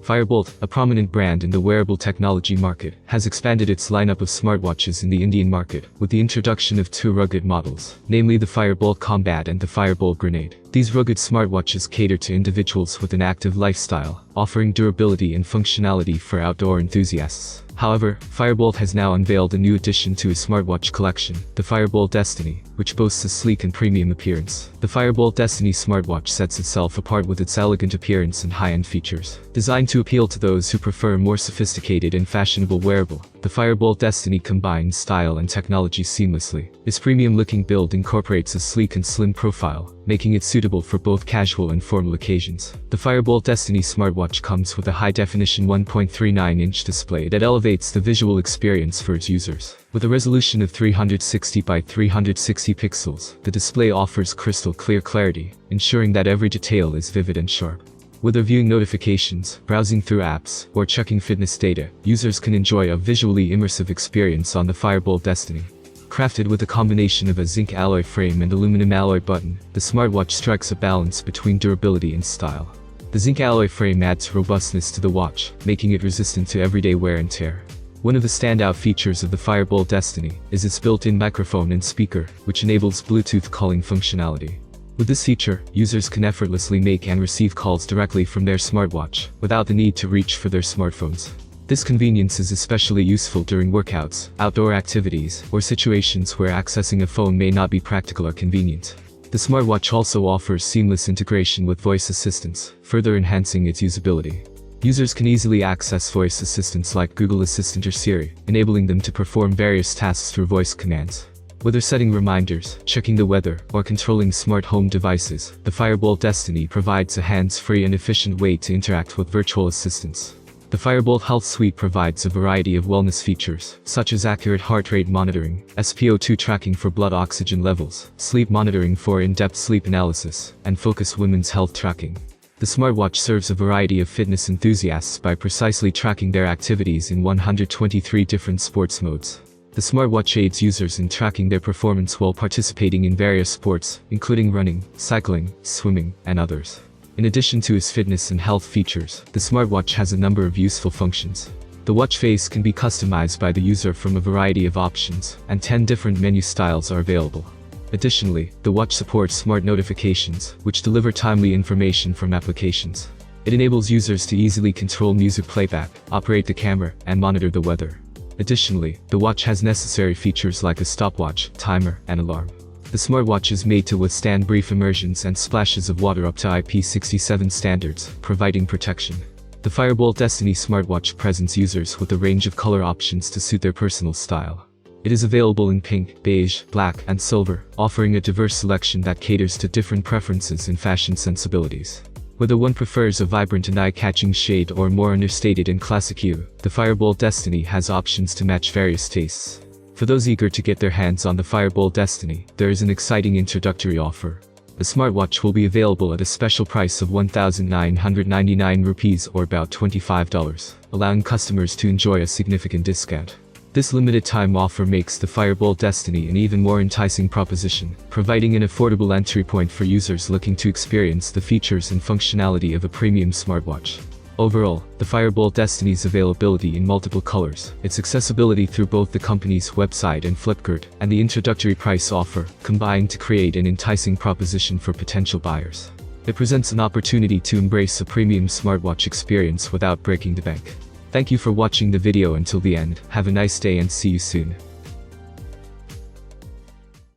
Fire-Boltt, a prominent brand in the wearable technology market, has expanded its lineup of smartwatches in the Indian market, with the introduction of two rugged models, namely the Fire-Boltt Combat and the Fire-Boltt Grenade. These rugged smartwatches cater to individuals with an active lifestyle, offering durability and functionality for outdoor enthusiasts. However, Fire-Boltt has now unveiled a new addition to its smartwatch collection, the Fire-Boltt Destiny, which boasts a sleek and premium appearance. The Fire-Boltt Destiny smartwatch sets itself apart with its elegant appearance and high-end features. Designed to appeal to those who prefer a more sophisticated and fashionable wearable, the Fire-Boltt Destiny combines style and technology seamlessly. Its premium-looking build incorporates a sleek and slim profile, making it suitable for both casual and formal occasions. The Fire-Boltt Destiny smartwatch comes with a high-definition 1.39-inch display that elevates the visual experience for its users. With a resolution of 360 by 360 pixels, the display offers crystal-clear clarity, ensuring that every detail is vivid and sharp. Whether viewing notifications, browsing through apps, or checking fitness data, users can enjoy a visually immersive experience on the Fire-Boltt Destiny. Crafted with a combination of a zinc alloy frame and aluminum alloy button, the smartwatch strikes a balance between durability and style. The zinc alloy frame adds robustness to the watch, making it resistant to everyday wear and tear. One of the standout features of the Fire-Boltt Destiny is its built-in microphone and speaker, which enables Bluetooth calling functionality. With this feature, users can effortlessly make and receive calls directly from their smartwatch, without the need to reach for their smartphones. This convenience is especially useful during workouts, outdoor activities, or situations where accessing a phone may not be practical or convenient. The smartwatch also offers seamless integration with voice assistants, further enhancing its usability. Users can easily access voice assistants like Google Assistant or Siri, enabling them to perform various tasks through voice commands. Whether setting reminders, checking the weather, or controlling smart home devices, the Fire-Boltt Destiny provides a hands-free and efficient way to interact with virtual assistants. The Fire-Boltt Health Suite provides a variety of wellness features, such as accurate heart rate monitoring, SpO2 tracking for blood oxygen levels, sleep monitoring for in-depth sleep analysis, and focused women's health tracking. The smartwatch serves a variety of fitness enthusiasts by precisely tracking their activities in 123 different sports modes. The smartwatch aids users in tracking their performance while participating in various sports, including running, cycling, swimming, and others. In addition to its fitness and health features, the smartwatch has a number of useful functions. The watch face can be customized by the user from a variety of options, and 10 different menu styles are available. Additionally, the watch supports smart notifications, which deliver timely information from applications. It enables users to easily control music playback, operate the camera, and monitor the weather. Additionally, the watch has necessary features like a stopwatch, timer, and alarm. The smartwatch is made to withstand brief immersions and splashes of water up to IP67 standards, providing protection. The Fire-Boltt Destiny smartwatch presents users with a range of color options to suit their personal style. It is available in pink, beige, black, and silver, offering a diverse selection that caters to different preferences and fashion sensibilities. Whether one prefers a vibrant and eye-catching shade or more understated and classic hue, the Fire-Boltt Destiny has options to match various tastes. For those eager to get their hands on the Fire-Boltt Destiny, there is an exciting introductory offer. The smartwatch will be available at a special price of 1,999 rupees or about $25, allowing customers to enjoy a significant discount. This limited-time offer makes the Fire-Boltt Destiny an even more enticing proposition, providing an affordable entry point for users looking to experience the features and functionality of a premium smartwatch. Overall, the Fire-Boltt Destiny's availability in multiple colors, its accessibility through both the company's website and Flipkart, and the introductory price offer, combine to create an enticing proposition for potential buyers. It presents an opportunity to embrace a premium smartwatch experience without breaking the bank. Thank you for watching the video until the end. Have a nice day and see you soon.